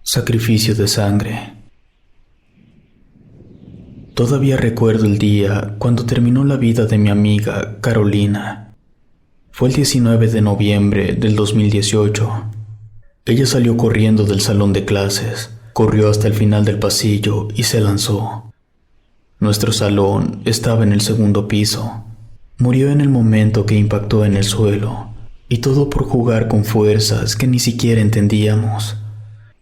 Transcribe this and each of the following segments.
Sacrificio de sangre. Todavía recuerdo el día cuando terminó la vida de mi amiga Carolina. Fue el 19 de noviembre del 2018. Ella salió corriendo del salón de clases, corrió hasta el final del pasillo y se lanzó. Nuestro salón estaba en el segundo piso. Murió en el momento que impactó en el suelo, y todo por jugar con fuerzas que ni siquiera entendíamos.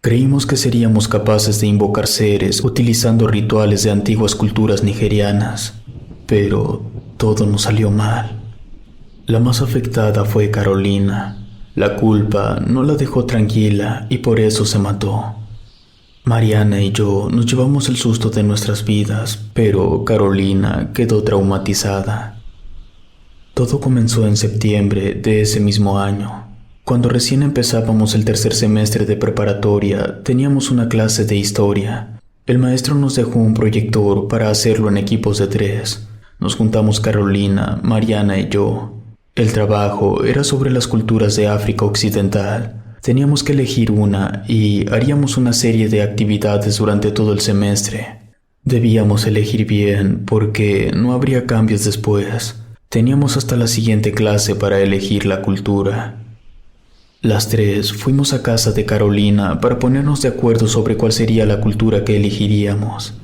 Creímos que seríamos capaces de invocar seres utilizando rituales de antiguas culturas nigerianas, pero todo nos salió mal. La más afectada fue Carolina. La culpa no la dejó tranquila y por eso se mató. Mariana y yo nos llevamos el susto de nuestras vidas, pero Carolina quedó traumatizada. Todo comenzó en septiembre de ese mismo año. Cuando recién empezábamos el tercer semestre de preparatoria, teníamos una clase de historia. El maestro nos dejó un proyector para hacerlo en equipos de 3. Nos juntamos Carolina, Mariana y yo. El trabajo era sobre las culturas de África Occidental. Teníamos que elegir una y haríamos una serie de actividades durante todo el semestre. Debíamos elegir bien porque no habría cambios después. Teníamos hasta la siguiente clase para elegir la cultura. Las 3 fuimos a casa de Carolina para ponernos de acuerdo sobre cuál sería la cultura que elegiríamos.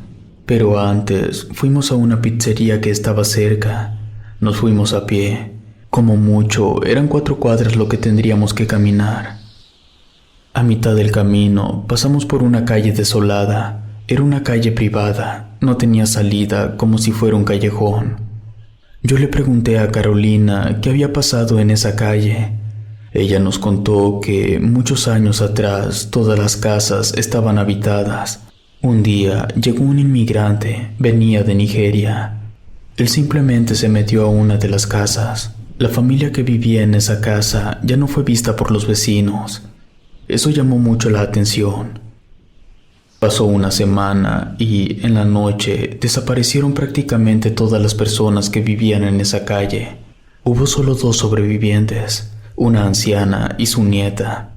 Pero antes fuimos a una pizzería que estaba cerca. Nos fuimos a pie. Como mucho, eran 4 cuadras lo que tendríamos que caminar. A mitad del camino pasamos por una calle desolada. Era una calle privada, no tenía salida, como si fuera un callejón. Yo le pregunté a Carolina qué había pasado en esa calle. Ella nos contó que muchos años atrás todas las casas estaban habitadas. Un día llegó un inmigrante, venía de Nigeria. Él simplemente se metió a una de las casas. La familia que vivía en esa casa ya no fue vista por los vecinos. Eso llamó mucho la atención. Pasó una semana y en la noche desaparecieron prácticamente todas las personas que vivían en esa calle. Hubo solo 2 sobrevivientes, una anciana y su nieta.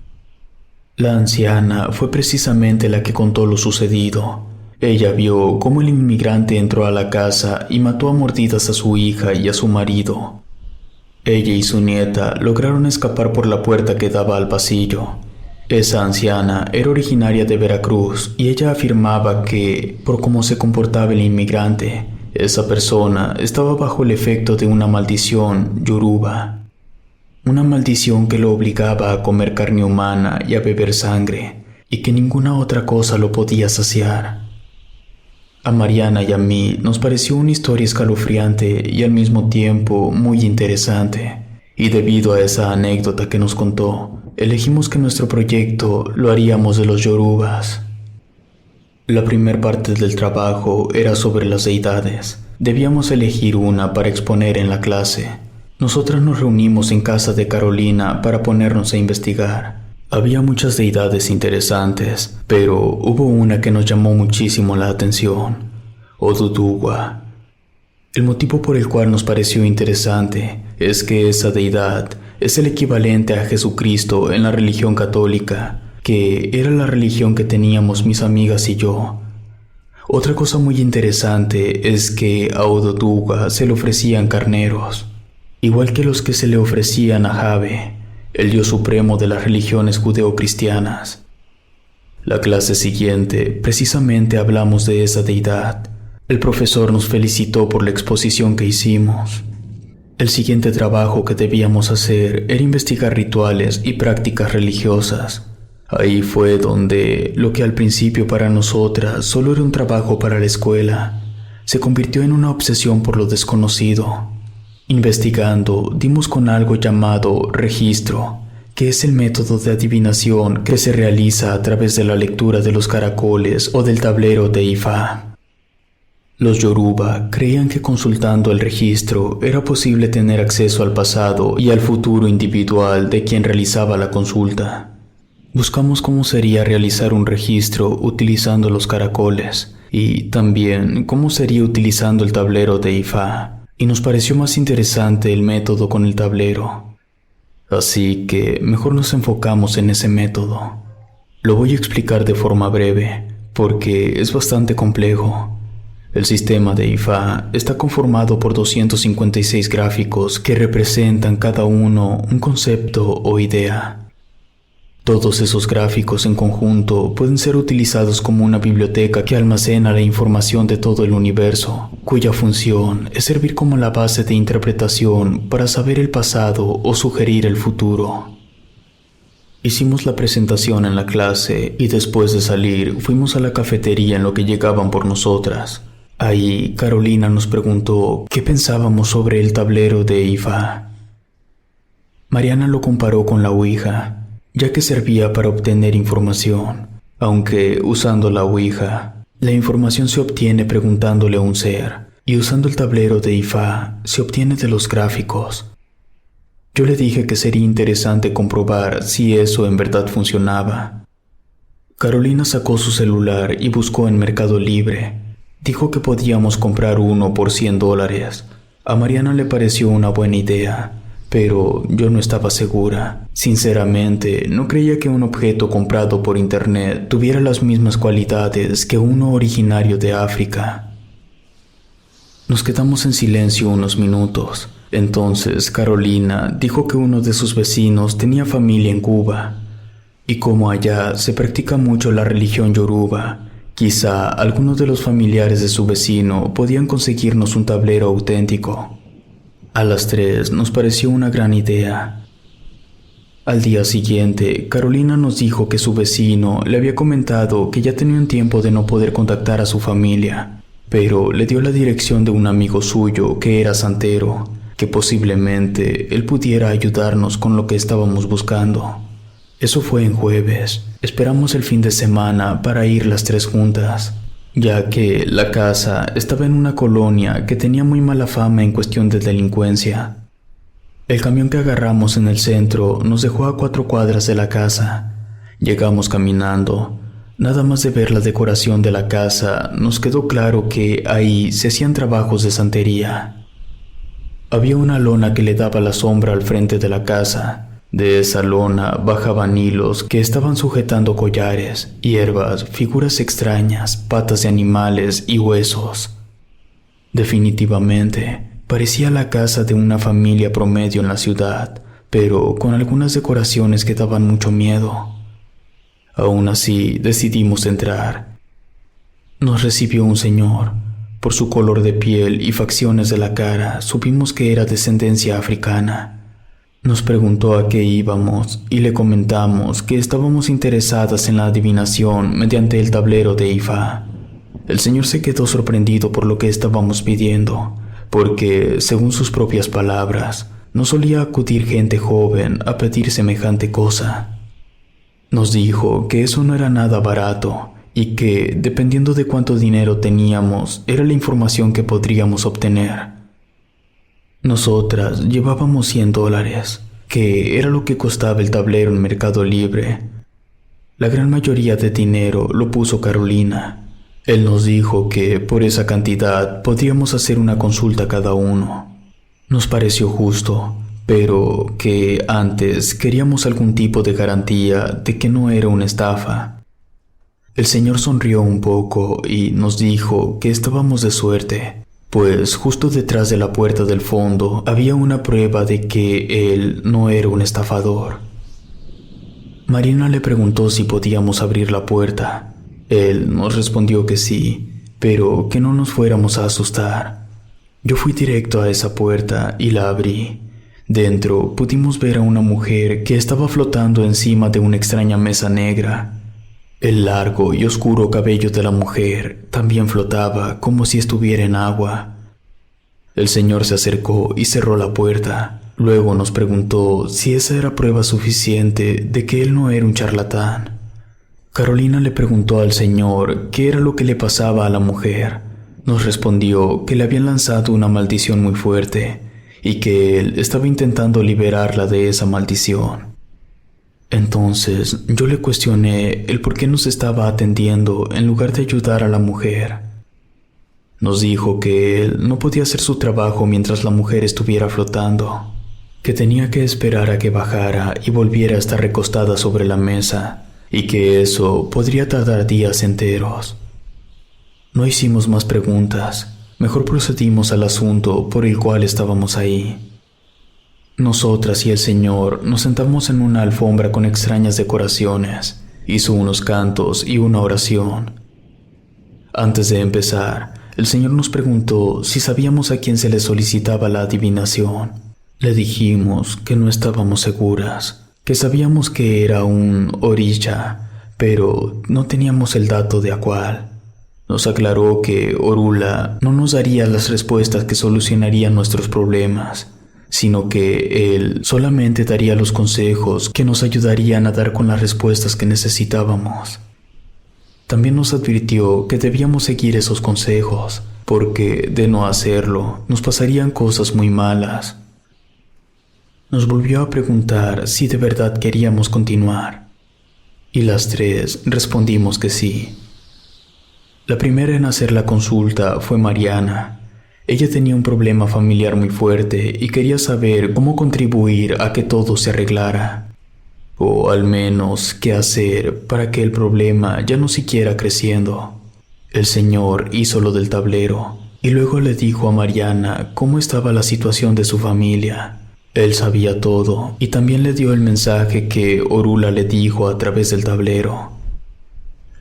La anciana fue precisamente la que contó lo sucedido. Ella vio cómo el inmigrante entró a la casa y mató a mordidas a su hija y a su marido. Ella y su nieta lograron escapar por la puerta que daba al pasillo. Esa anciana era originaria de Veracruz y ella afirmaba que, por cómo se comportaba el inmigrante, esa persona estaba bajo el efecto de una maldición yoruba. Una maldición que lo obligaba a comer carne humana y a beber sangre, y que ninguna otra cosa lo podía saciar. A Mariana y a mí nos pareció una historia escalofriante y al mismo tiempo muy interesante, y debido a esa anécdota que nos contó, elegimos que nuestro proyecto lo haríamos de los yorubas. La primera parte del trabajo era sobre las deidades. Debíamos elegir una para exponer en la clase. Nosotras nos reunimos en casa de Carolina para ponernos a investigar. Había muchas deidades interesantes, pero hubo una que nos llamó muchísimo la atención: Oduduwa. El motivo por el cual nos pareció interesante es que esa deidad es el equivalente a Jesucristo en la religión católica, que era la religión que teníamos mis amigas y yo. Otra cosa muy interesante es que a Oduduwa se le ofrecían carneros, igual que los que se le ofrecían a Jahwe, el dios supremo de las religiones judeocristianas. La clase siguiente precisamente hablamos de esa deidad. El profesor nos felicitó por la exposición que hicimos. El siguiente trabajo que debíamos hacer era investigar rituales y prácticas religiosas. Ahí fue donde lo que al principio para nosotras solo era un trabajo para la escuela, se convirtió en una obsesión por lo desconocido. Investigando, dimos con algo llamado registro, que es el método de adivinación que se realiza a través de la lectura de los caracoles o del tablero de Ifá. Los yoruba creían que consultando el registro era posible tener acceso al pasado y al futuro individual de quien realizaba la consulta. Buscamos cómo sería realizar un registro utilizando los caracoles y también cómo sería utilizando el tablero de Ifá, y nos pareció más interesante el método con el tablero. Así que mejor nos enfocamos en ese método. Lo voy a explicar de forma breve, porque es bastante complejo. El sistema de IFA está conformado por 256 gráficos que representan cada uno un concepto o idea. Todos esos gráficos en conjunto pueden ser utilizados como una biblioteca que almacena la información de todo el universo, cuya función es servir como la base de interpretación para saber el pasado o sugerir el futuro. Hicimos la presentación en la clase y después de salir fuimos a la cafetería en lo que llegaban por nosotras. Ahí Carolina nos preguntó qué pensábamos sobre el tablero de IFA. Mariana lo comparó con la Ouija, ya que servía para obtener información, aunque usando la Ouija, la información se obtiene preguntándole a un ser, y usando el tablero de IFA se obtiene de los gráficos. Yo le dije que sería interesante comprobar si eso en verdad funcionaba. Carolina sacó su celular y buscó en Mercado Libre. Dijo que podíamos comprar uno por $100. A Mariana le pareció una buena idea, pero yo no estaba segura. Sinceramente, no creía que un objeto comprado por internet tuviera las mismas cualidades que uno originario de África. Nos quedamos en silencio unos minutos. Entonces Carolina dijo que uno de sus vecinos tenía familia en Cuba, y como allá se practica mucho la religión yoruba, quizá algunos de los familiares de su vecino podían conseguirnos un tablero auténtico. A las 3 nos pareció una gran idea. Al día siguiente, Carolina nos dijo que su vecino le había comentado que ya tenía un tiempo de no poder contactar a su familia, pero le dio la dirección de un amigo suyo que era santero, que posiblemente él pudiera ayudarnos con lo que estábamos buscando. Eso fue en jueves. Esperamos el fin de semana para ir las 3 juntas, ya que la casa estaba en una colonia que tenía muy mala fama en cuestión de delincuencia. El camión que agarramos en el centro nos dejó a 4 cuadras de la casa. Llegamos caminando. Nada más de ver la decoración de la casa, nos quedó claro que ahí se hacían trabajos de santería. Había una lona que le daba la sombra al frente de la casa. De esa lona bajaban hilos que estaban sujetando collares, hierbas, figuras extrañas, patas de animales y huesos. Definitivamente, parecía la casa de una familia promedio en la ciudad, pero con algunas decoraciones que daban mucho miedo. Aún así, decidimos entrar. Nos recibió un señor. Por su color de piel y facciones de la cara, supimos que era descendencia africana. Nos preguntó a qué íbamos y le comentamos que estábamos interesadas en la adivinación mediante el tablero de IFA. El señor se quedó sorprendido por lo que estábamos pidiendo, porque, según sus propias palabras, no solía acudir gente joven a pedir semejante cosa. Nos dijo que eso no era nada barato y que, dependiendo de cuánto dinero teníamos, era la información que podríamos obtener. Nosotras llevábamos $100, que era lo que costaba el tablero en Mercado Libre. La gran mayoría de dinero lo puso Carolina. Él nos dijo que por esa cantidad podíamos hacer una consulta cada uno. Nos pareció justo, pero que antes queríamos algún tipo de garantía de que no era una estafa. El señor sonrió un poco y nos dijo que estábamos de suerte, pues justo detrás de la puerta del fondo había una prueba de que él no era un estafador. Marina le preguntó si podíamos abrir la puerta. Él nos respondió que sí, pero que no nos fuéramos a asustar. Yo fui directo a esa puerta y la abrí. Dentro pudimos ver a una mujer que estaba flotando encima de una extraña mesa negra. El largo y oscuro cabello de la mujer también flotaba como si estuviera en agua. El señor se acercó y cerró la puerta. Luego nos preguntó si esa era prueba suficiente de que él no era un charlatán. Carolina le preguntó al señor qué era lo que le pasaba a la mujer. Nos respondió que le habían lanzado una maldición muy fuerte y que él estaba intentando liberarla de esa maldición. Entonces yo le cuestioné el por qué nos estaba atendiendo en lugar de ayudar a la mujer. Nos dijo que él no podía hacer su trabajo mientras la mujer estuviera flotando, que tenía que esperar a que bajara y volviera a estar recostada sobre la mesa, y que eso podría tardar días enteros. No hicimos más preguntas, mejor procedimos al asunto por el cual estábamos ahí. Nosotras y el señor nos sentamos en una alfombra con extrañas decoraciones, hizo unos cantos y una oración. Antes de empezar, el señor nos preguntó si sabíamos a quién se le solicitaba la adivinación. Le dijimos que no estábamos seguras, que sabíamos que era un orisha, pero no teníamos el dato de a cuál. Nos aclaró que Orula no nos daría las respuestas que solucionarían nuestros problemas, sino que él solamente daría los consejos que nos ayudarían a dar con las respuestas que necesitábamos. También nos advirtió que debíamos seguir esos consejos, porque de no hacerlo nos pasarían cosas muy malas. Nos volvió a preguntar si de verdad queríamos continuar, y las tres respondimos que sí. La primera en hacer la consulta fue Mariana. Ella tenía un problema familiar muy fuerte y quería saber cómo contribuir a que todo se arreglara, o al menos qué hacer para que el problema ya no siguiera creciendo. El señor hizo lo del tablero y luego le dijo a Mariana cómo estaba la situación de su familia. Él sabía todo y también le dio el mensaje que Orula le dijo a través del tablero.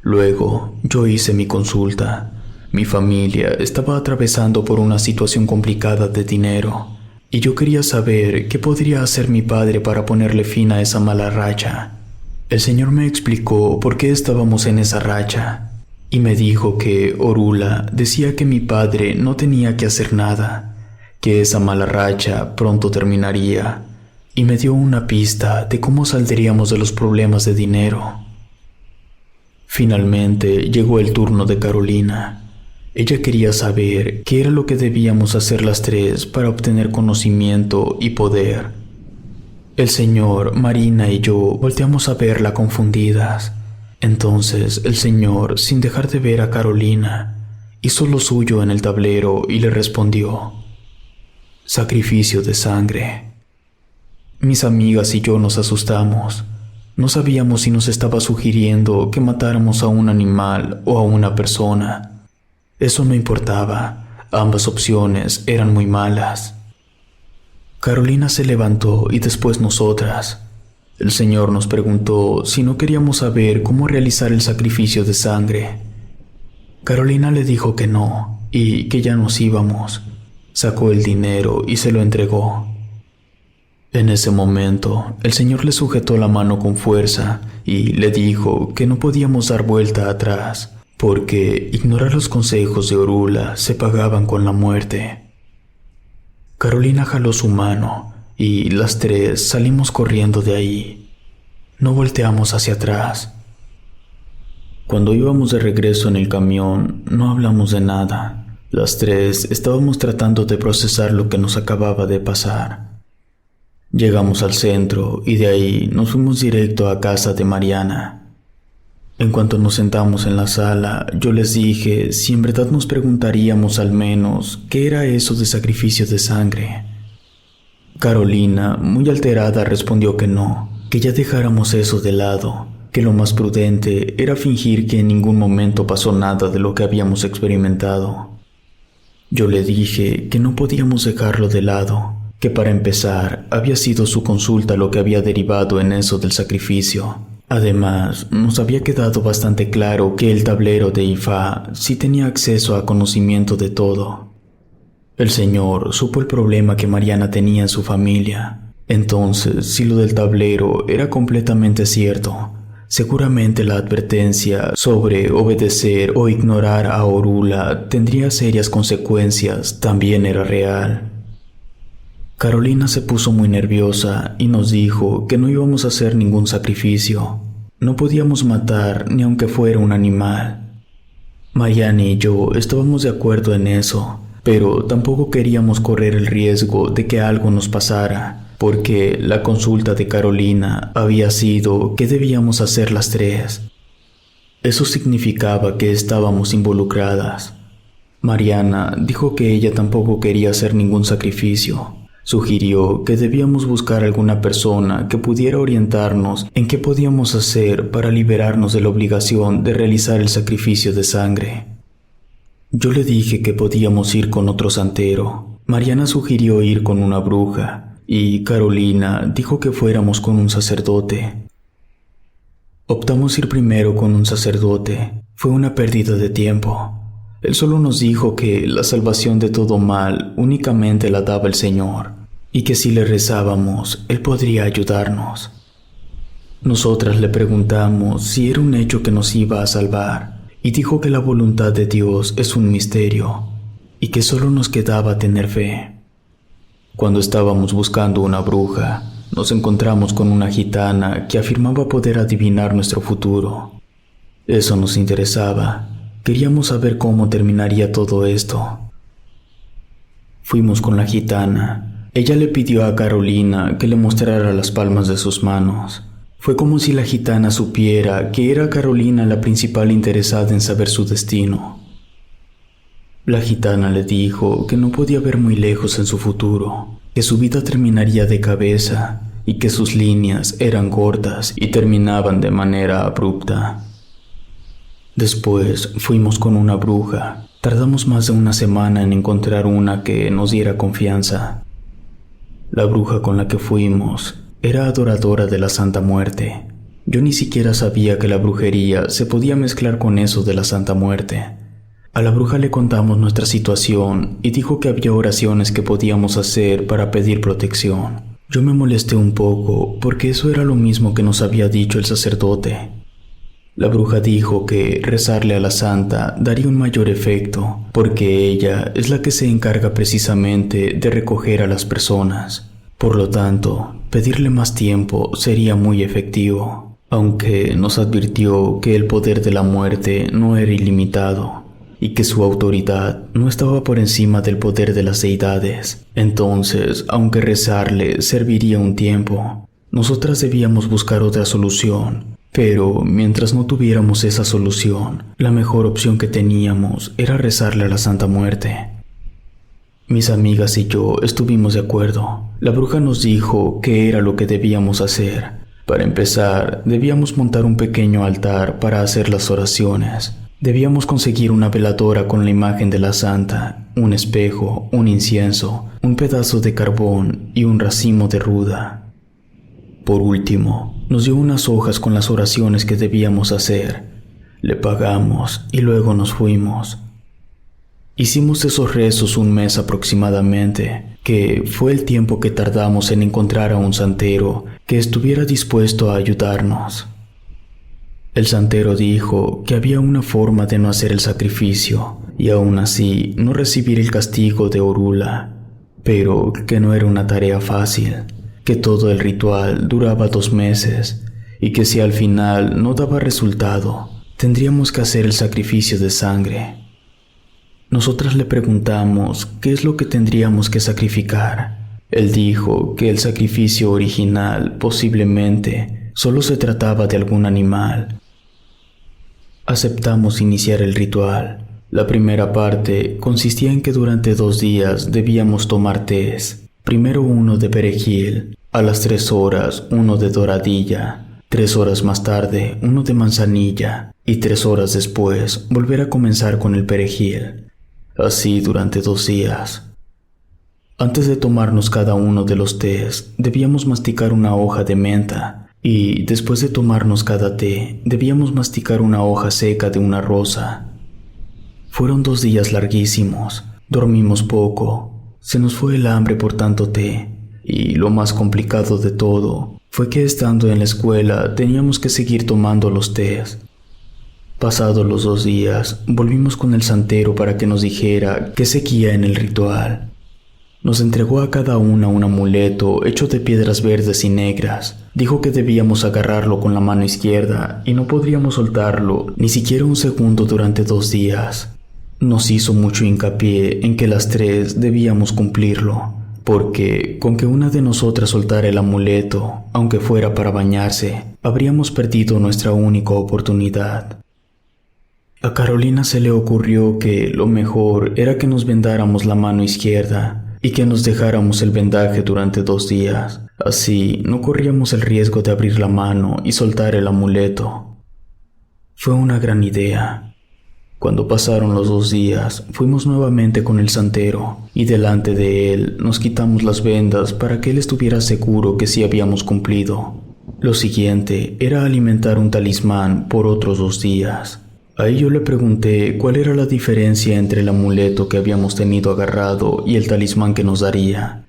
Luego yo hice mi consulta. Mi familia estaba atravesando por una situación complicada de dinero y yo quería saber qué podría hacer mi padre para ponerle fin a esa mala racha. El señor me explicó por qué estábamos en esa racha y me dijo que Orula decía que mi padre no tenía que hacer nada, que esa mala racha pronto terminaría, y me dio una pista de cómo saldríamos de los problemas de dinero. Finalmente llegó el turno de Carolina. Ella quería saber qué era lo que debíamos hacer las tres para obtener conocimiento y poder. El señor, Marina y yo volteamos a verla confundidas. Entonces el señor, sin dejar de ver a Carolina, hizo lo suyo en el tablero y le respondió: sacrificio de sangre. Mis amigas y yo nos asustamos. No sabíamos si nos estaba sugiriendo que matáramos a un animal o a una persona. Eso no importaba, ambas opciones eran muy malas. Carolina se levantó y después nosotras. El señor nos preguntó si no queríamos saber cómo realizar el sacrificio de sangre. Carolina le dijo que no y que ya nos íbamos. Sacó el dinero y se lo entregó. En ese momento, el señor le sujetó la mano con fuerza y le dijo que no podíamos dar vuelta atrás, porque ignorar los consejos de Orula se pagaban con la muerte. Carolina jaló su mano y las tres salimos corriendo de ahí. No volteamos hacia atrás. Cuando íbamos de regreso en el camión, no hablamos de nada. Las tres estábamos tratando de procesar lo que nos acababa de pasar. Llegamos al centro y de ahí nos fuimos directo a casa de Mariana. En cuanto nos sentamos en la sala, yo les dije si en verdad nos preguntaríamos al menos qué era eso de sacrificio de sangre. Carolina, muy alterada, respondió que no, que ya dejáramos eso de lado, que lo más prudente era fingir que en ningún momento pasó nada de lo que habíamos experimentado. Yo le dije que no podíamos dejarlo de lado, que para empezar había sido su consulta lo que había derivado en eso del sacrificio. Además, nos había quedado bastante claro que el tablero de Ifá sí tenía acceso a conocimiento de todo. El señor supo el problema que Mariana tenía en su familia. Entonces, si lo del tablero era completamente cierto, seguramente la advertencia sobre obedecer o ignorar a Orula tendría serias consecuencias también era real. Carolina se puso muy nerviosa y nos dijo que no íbamos a hacer ningún sacrificio. No podíamos matar ni aunque fuera un animal. Mariana y yo estábamos de acuerdo en eso, pero tampoco queríamos correr el riesgo de que algo nos pasara, porque la consulta de Carolina había sido que debíamos hacer las tres. Eso significaba que estábamos involucradas. Mariana dijo que ella tampoco quería hacer ningún sacrificio. Sugirió que debíamos buscar alguna persona que pudiera orientarnos en qué podíamos hacer para liberarnos de la obligación de realizar el sacrificio de sangre. Yo le dije que podíamos ir con otro santero. Mariana sugirió ir con una bruja y Carolina dijo que fuéramos con un sacerdote. Optamos ir primero con un sacerdote. Fue una pérdida de tiempo. Él solo nos dijo que la salvación de todo mal únicamente la daba el Señor y que si le rezábamos, Él podría ayudarnos. Nosotras le preguntamos si era un hecho que nos iba a salvar y dijo que la voluntad de Dios es un misterio y que solo nos quedaba tener fe. Cuando estábamos buscando una bruja, nos encontramos con una gitana que afirmaba poder adivinar nuestro futuro. Eso nos interesaba. Queríamos saber cómo terminaría todo esto. Fuimos con la gitana. Ella le pidió a Carolina que le mostrara las palmas de sus manos. Fue como si la gitana supiera que era Carolina la principal interesada en saber su destino. La gitana le dijo que no podía ver muy lejos en su futuro, que su vida terminaría de cabeza y que sus líneas eran cortas y terminaban de manera abrupta. Después fuimos con una bruja. Tardamos más de una semana en encontrar una que nos diera confianza. La bruja con la que fuimos era adoradora de la Santa Muerte. Yo ni siquiera sabía que la brujería se podía mezclar con eso de la Santa Muerte. A la bruja le contamos nuestra situación y dijo que había oraciones que podíamos hacer para pedir protección. Yo me molesté un poco porque eso era lo mismo que nos había dicho el sacerdote. La bruja dijo que rezarle a la santa daría un mayor efecto porque ella es la que se encarga precisamente de recoger a las personas. Por lo tanto, pedirle más tiempo sería muy efectivo, aunque nos advirtió que el poder de la muerte no era ilimitado y que su autoridad no estaba por encima del poder de las deidades. Entonces, aunque rezarle serviría un tiempo, nosotras debíamos buscar otra solución. Pero mientras no tuviéramos esa solución, la mejor opción que teníamos era rezarle a la Santa Muerte. Mis amigas y yo estuvimos de acuerdo. La bruja nos dijo qué era lo que debíamos hacer. Para empezar, debíamos montar un pequeño altar para hacer las oraciones. Debíamos conseguir una veladora con la imagen de la santa, un espejo, un incienso, un pedazo de carbón y un racimo de ruda. Por último, nos dio unas hojas con las oraciones que debíamos hacer. Le pagamos y luego nos fuimos. Hicimos esos rezos un mes aproximadamente, que fue el tiempo que tardamos en encontrar a un santero que estuviera dispuesto a ayudarnos. El santero dijo que había una forma de no hacer el sacrificio y aún así no recibir el castigo de Orula, pero que no era una tarea fácil, que todo el ritual duraba 2 meses y que si al final no daba resultado, tendríamos que hacer el sacrificio de sangre. Nosotras le preguntamos qué es lo que tendríamos que sacrificar. Él dijo que el sacrificio original posiblemente solo se trataba de algún animal. Aceptamos iniciar el ritual. La primera parte consistía en que durante 2 días debíamos tomar tés. Primero uno de perejil, a las 3 horas uno de doradilla, 3 horas más tarde uno de manzanilla y 3 horas después volver a comenzar con el perejil. Así durante 2 días. Antes de tomarnos cada uno de los tés, debíamos masticar una hoja de menta y después de tomarnos cada té, debíamos masticar una hoja seca de una rosa. Fueron 2 días larguísimos, dormimos poco. Se nos fue el hambre por tanto té, y lo más complicado de todo fue que estando en la escuela teníamos que seguir tomando los tés. Pasados los 2 días, volvimos con el santero para que nos dijera qué seguía en el ritual. Nos entregó a cada una un amuleto hecho de piedras verdes y negras. Dijo que debíamos agarrarlo con la mano izquierda y no podríamos soltarlo ni siquiera un segundo durante 2 días. Nos hizo mucho hincapié en que las 3 debíamos cumplirlo, porque con que una de nosotras soltara el amuleto, aunque fuera para bañarse, habríamos perdido nuestra única oportunidad. A Carolina se le ocurrió que lo mejor era que nos vendáramos la mano izquierda y que nos dejáramos el vendaje durante 2 días. Así no corríamos el riesgo de abrir la mano y soltar el amuleto. Fue una gran idea. Cuando pasaron los 2 días, fuimos nuevamente con el santero y delante de él nos quitamos las vendas para que él estuviera seguro que sí habíamos cumplido. Lo siguiente era alimentar un talismán por otros 2 días. Ahí yo le pregunté cuál era la diferencia entre el amuleto que habíamos tenido agarrado y el talismán que nos daría.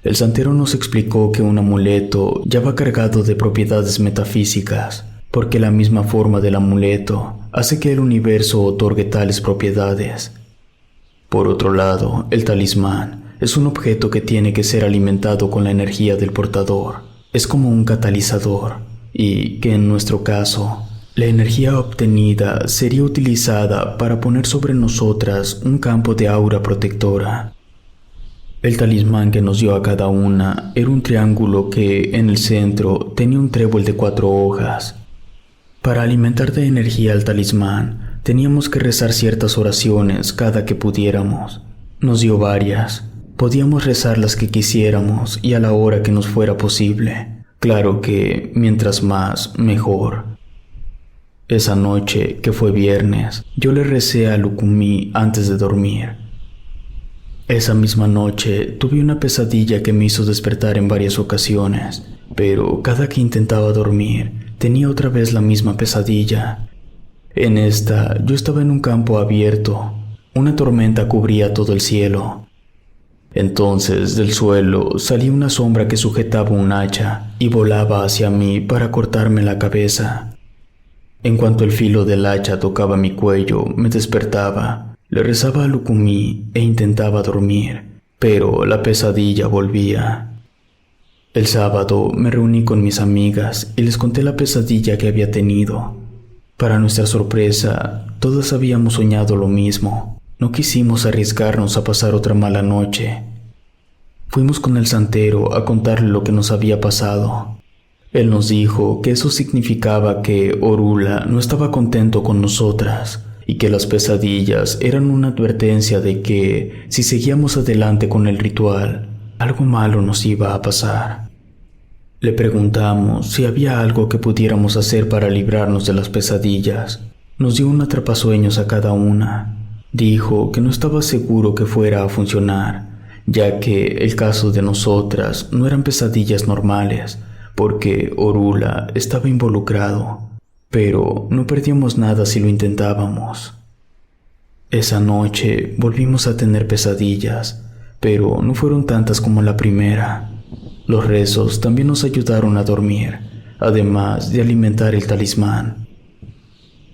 El santero nos explicó que un amuleto ya va cargado de propiedades metafísicas, porque la misma forma del amuleto hace que el universo otorgue tales propiedades. Por otro lado, el talismán es un objeto que tiene que ser alimentado con la energía del portador. Es como un catalizador, y que en nuestro caso, la energía obtenida sería utilizada para poner sobre nosotras un campo de aura protectora. El talismán que nos dio a cada una era un triángulo que, en el centro, tenía un trébol de 4 hojas. Para alimentar de energía al talismán, teníamos que rezar ciertas oraciones cada que pudiéramos. Nos dio varias. Podíamos rezar las que quisiéramos y a la hora que nos fuera posible. Claro que, mientras más, mejor. Esa noche, que fue viernes, yo le recé a Lukumi antes de dormir. Esa misma noche tuve una pesadilla que me hizo despertar en varias ocasiones, pero cada que intentaba dormir, tenía otra vez la misma pesadilla. En esta, yo estaba en un campo abierto. Una tormenta cubría todo el cielo. Entonces, del suelo salía una sombra que sujetaba un hacha y volaba hacia mí para cortarme la cabeza. En cuanto el filo del hacha tocaba mi cuello, me despertaba. Le rezaba a Lukumi e intentaba dormir, pero la pesadilla volvía. El sábado me reuní con mis amigas y les conté la pesadilla que había tenido. Para nuestra sorpresa, todas habíamos soñado lo mismo. No quisimos arriesgarnos a pasar otra mala noche. Fuimos con el santero a contarle lo que nos había pasado. Él nos dijo que eso significaba que Orula no estaba contento con nosotras y que las pesadillas eran una advertencia de que, si seguíamos adelante con el ritual, algo malo nos iba a pasar. Le preguntamos si había algo que pudiéramos hacer para librarnos de las pesadillas. Nos dio un atrapasueños a cada una. Dijo que no estaba seguro que fuera a funcionar, ya que el caso de nosotras no eran pesadillas normales, porque Orula estaba involucrado, pero no perdíamos nada si lo intentábamos. Esa noche volvimos a tener pesadillas, pero no fueron tantas como la primera. Los rezos también nos ayudaron a dormir, además de alimentar el talismán.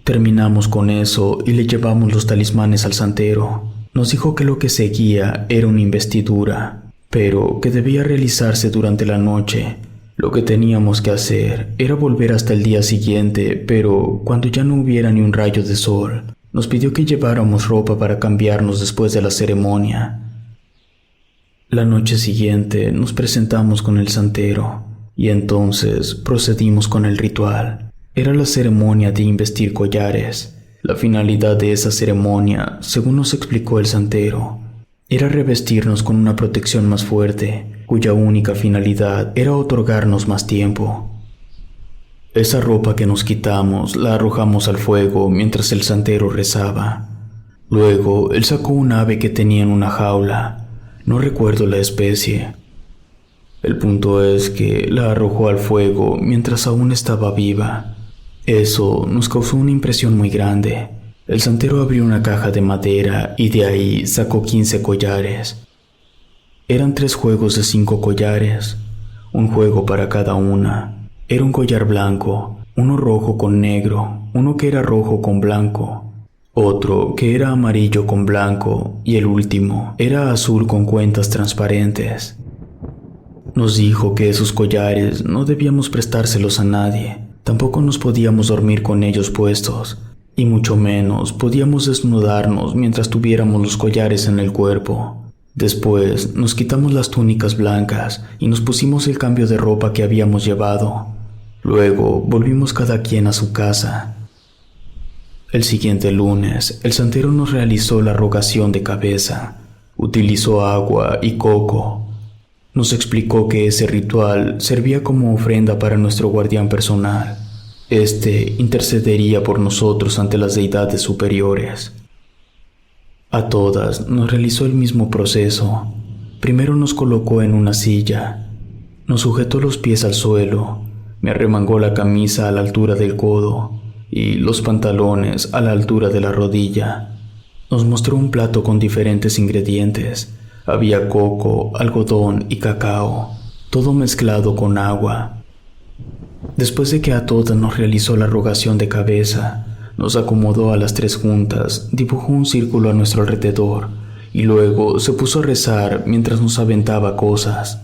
Terminamos con eso y le llevamos los talismanes al santero. Nos dijo que lo que seguía era una investidura, pero que debía realizarse durante la noche. Lo que teníamos que hacer era volver hasta el día siguiente, pero cuando ya no hubiera ni un rayo de sol, nos pidió que lleváramos ropa para cambiarnos después de la ceremonia. La noche siguiente nos presentamos con el santero, y entonces procedimos con el ritual. Era la ceremonia de investir collares. La finalidad de esa ceremonia, según nos explicó el santero, era revestirnos con una protección más fuerte, cuya única finalidad era otorgarnos más tiempo. Esa ropa que nos quitamos la arrojamos al fuego mientras el santero rezaba. Luego él sacó un ave que tenía en una jaula. No recuerdo la especie. El punto es que la arrojó al fuego mientras aún estaba viva. Eso nos causó una impresión muy grande. El santero abrió una caja de madera y de ahí sacó 15 collares. Eran 3 juegos de 5 collares, un juego para cada una. Era un collar blanco, uno rojo con negro, uno que era rojo con blanco, otro que era amarillo con blanco y el último era azul con cuentas transparentes. Nos dijo que esos collares no debíamos prestárselos a nadie, tampoco nos podíamos dormir con ellos puestos, y mucho menos podíamos desnudarnos mientras tuviéramos los collares en el cuerpo. Después nos quitamos las túnicas blancas y nos pusimos el cambio de ropa que habíamos llevado. Luego volvimos cada quien a su casa. El siguiente lunes, el santero nos realizó la rogación de cabeza. Utilizó agua y coco. Nos explicó que ese ritual servía como ofrenda para nuestro guardián personal. Este intercedería por nosotros ante las deidades superiores. A todas nos realizó el mismo proceso. Primero nos colocó en una silla, nos sujetó los pies al suelo, me arremangó la camisa a la altura del codo y los pantalones a la altura de la rodilla. Nos mostró un plato con diferentes ingredientes. Había coco, algodón y cacao, todo mezclado con agua. Después de que a todas nos realizó la rogación de cabeza, nos acomodó a las tres juntas, dibujó un círculo a nuestro alrededor y luego se puso a rezar mientras nos aventaba cosas.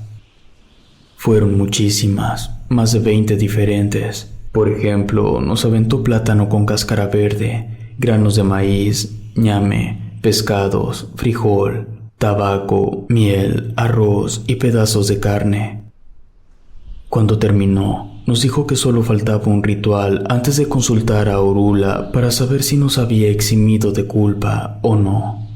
Fueron muchísimas, más de 20 diferentes. Por ejemplo, nos aventó plátano con cáscara verde, granos de maíz, ñame, pescados, frijol, tabaco, miel, arroz y pedazos de carne. Cuando terminó, nos dijo que solo faltaba un ritual antes de consultar a Orula para saber si nos había eximido de culpa o no.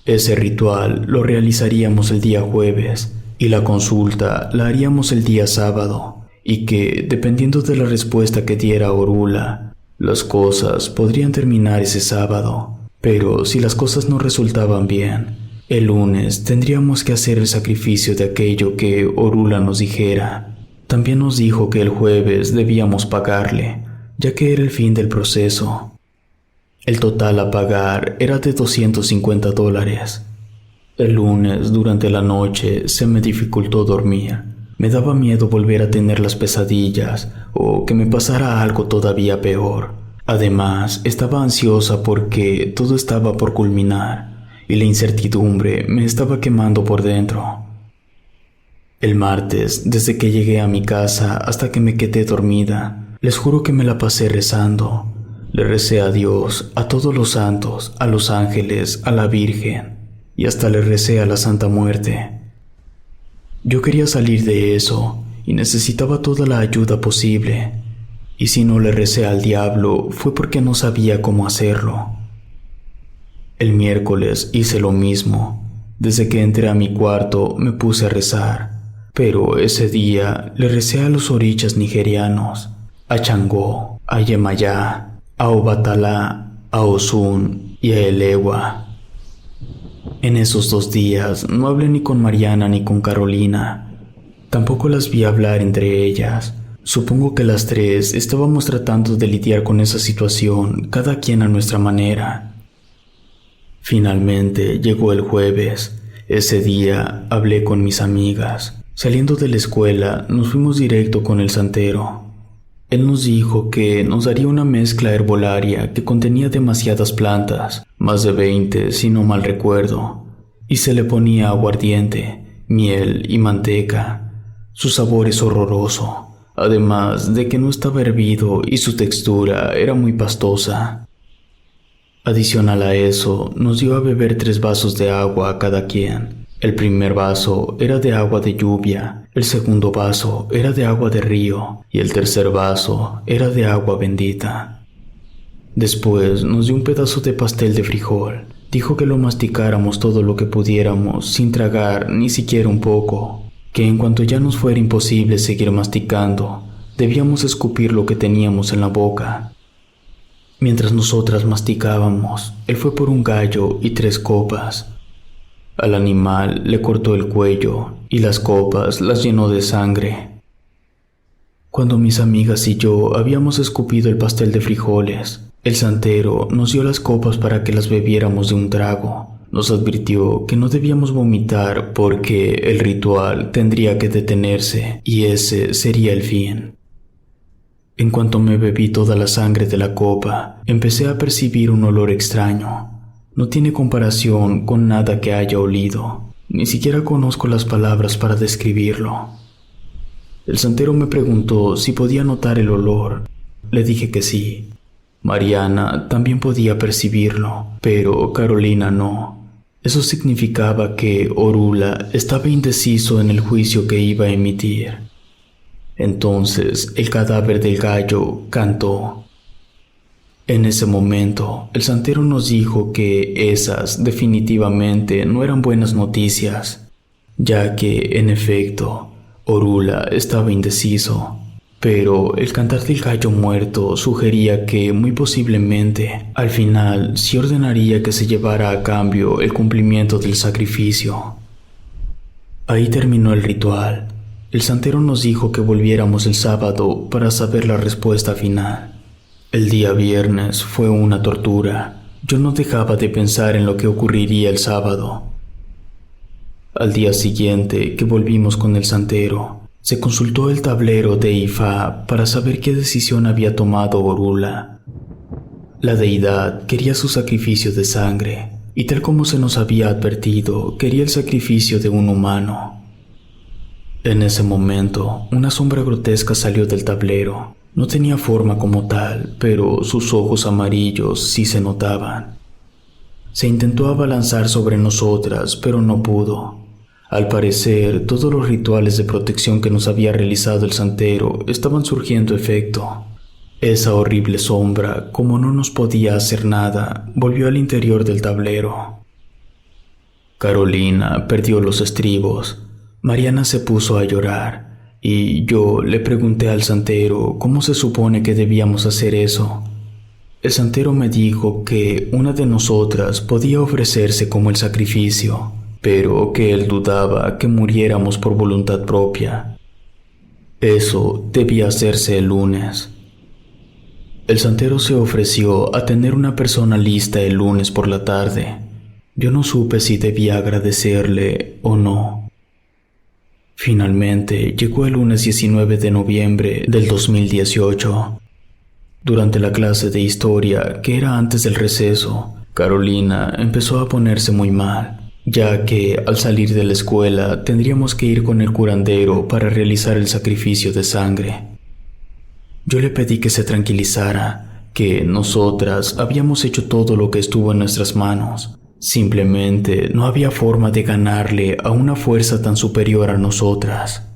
Ese ritual lo realizaríamos el día jueves y la consulta la haríamos el día sábado, y que, dependiendo de la respuesta que diera Orula, las cosas podrían terminar ese sábado. Pero si las cosas no resultaban bien, el lunes tendríamos que hacer el sacrificio de aquello que Orula nos dijera. También nos dijo que el jueves debíamos pagarle, ya que era el fin del proceso. El total a pagar era de $250. El lunes, durante la noche, se me dificultó dormir. Me daba miedo volver a tener las pesadillas o que me pasara algo todavía peor. Además, estaba ansiosa porque todo estaba por culminar y la incertidumbre me estaba quemando por dentro. El martes, desde que llegué a mi casa hasta que me quedé dormida, les juro que me la pasé rezando. Le recé a Dios, a todos los santos, a los ángeles, a la Virgen y hasta le recé a la Santa Muerte. Yo quería salir de eso y necesitaba toda la ayuda posible. Y si no le recé al diablo fue porque no sabía cómo hacerlo. El miércoles hice lo mismo. Desde que entré a mi cuarto me puse a rezar. Pero ese día le recé a los orichas nigerianos, a Changó, a Yemayá, a Obatalá, a Osun y a Elewa. En esos 2 días no hablé ni con Mariana ni con Carolina. Tampoco las vi hablar entre ellas. Supongo que las tres estábamos tratando de lidiar con esa situación, cada quien a nuestra manera. Finalmente llegó el jueves. Ese día hablé con mis amigas. Saliendo de la escuela, nos fuimos directo con el santero. Él nos dijo que nos daría una mezcla herbolaria que contenía demasiadas plantas, más de 20 si no mal recuerdo, y se le ponía aguardiente, miel y manteca. Su sabor es horroroso, además de que no estaba hervido y su textura era muy pastosa. Adicional a eso, nos dio a beber 3 vasos de agua a cada quien. El primer vaso era de agua de lluvia, el segundo vaso era de agua de río y el tercer vaso era de agua bendita. Después nos dio un pedazo de pastel de frijol. Dijo que lo masticáramos todo lo que pudiéramos sin tragar ni siquiera un poco, que en cuanto ya nos fuera imposible seguir masticando, debíamos escupir lo que teníamos en la boca. Mientras nosotras masticábamos, él fue por un gallo y 3 copas. Al animal le cortó el cuello y las copas las llenó de sangre. Cuando mis amigas y yo habíamos escupido el pastel de frijoles, el santero nos dio las copas para que las bebiéramos de un trago. Nos advirtió que no debíamos vomitar porque el ritual tendría que detenerse y ese sería el fin. En cuanto me bebí toda la sangre de la copa, empecé a percibir un olor extraño. No tiene comparación con nada que haya olido. Ni siquiera conozco las palabras para describirlo. El santero me preguntó si podía notar el olor. Le dije que sí. Mariana también podía percibirlo, pero Carolina no. Eso significaba que Orula estaba indeciso en el juicio que iba a emitir. Entonces el cadáver del gallo cantó. En ese momento, el santero nos dijo que esas definitivamente no eran buenas noticias, ya que, en efecto, Orula estaba indeciso. Pero el cantar del gallo muerto sugería que, muy posiblemente, al final sí ordenaría que se llevara a cambio el cumplimiento del sacrificio. Ahí terminó el ritual. El santero nos dijo que volviéramos el sábado para saber la respuesta final. El día viernes fue una tortura. Yo no dejaba de pensar en lo que ocurriría el sábado. Al día siguiente que volvimos con el santero, se consultó el tablero de Ifá para saber qué decisión había tomado Orula. La deidad quería su sacrificio de sangre, y tal como se nos había advertido, quería el sacrificio de un humano. En ese momento, una sombra grotesca salió del tablero. No tenía forma como tal, pero sus ojos amarillos sí se notaban. Se intentó abalanzar sobre nosotras, pero no pudo. Al parecer, todos los rituales de protección que nos había realizado el santero estaban surgiendo efecto. Esa horrible sombra, como no nos podía hacer nada, volvió al interior del tablero. Carolina perdió los estribos. Mariana se puso a llorar. Y yo le pregunté al santero cómo se supone que debíamos hacer eso. El santero me dijo que una de nosotras podía ofrecerse como el sacrificio, pero que él dudaba que muriéramos por voluntad propia. Eso debía hacerse el lunes. El santero se ofreció a tener una persona lista el lunes por la tarde. Yo no supe si debía agradecerle o no. Finalmente, llegó el lunes 19 de noviembre del 2018. Durante la clase de historia, que era antes del receso, Carolina empezó a ponerse muy mal, ya que al salir de la escuela tendríamos que ir con el curandero para realizar el sacrificio de sangre. Yo le pedí que se tranquilizara, que nosotras habíamos hecho todo lo que estuvo en nuestras manos. Simplemente no había forma de ganarle a una fuerza tan superior a nosotras.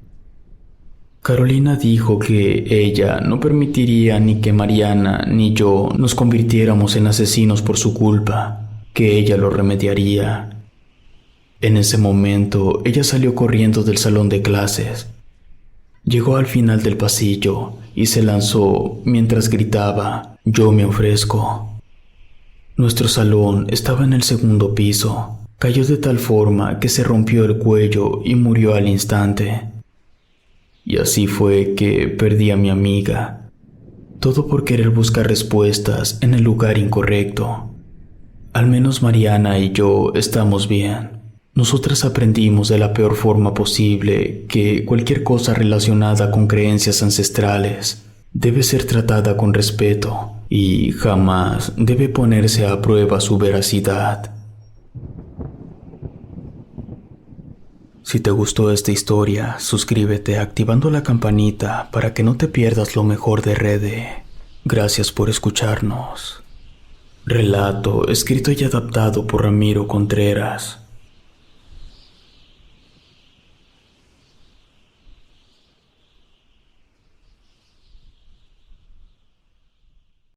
Carolina dijo que ella no permitiría ni que Mariana ni yo nos convirtiéramos en asesinos por su culpa, que ella lo remediaría. En ese momento, ella salió corriendo del salón de clases. Llegó al final del pasillo y se lanzó mientras gritaba: «Yo me ofrezco». Nuestro salón estaba en el segundo piso. Cayó de tal forma que se rompió el cuello y murió al instante. Y así fue que perdí a mi amiga. Todo por querer buscar respuestas en el lugar incorrecto. Al menos Mariana y yo estamos bien. Nosotras aprendimos de la peor forma posible que cualquier cosa relacionada con creencias ancestrales debe ser tratada con respeto y jamás debe ponerse a prueba su veracidad. Si te gustó esta historia, suscríbete activando la campanita para que no te pierdas lo mejor de Rede. Gracias por escucharnos. Relato escrito y adaptado por Ramiro Contreras.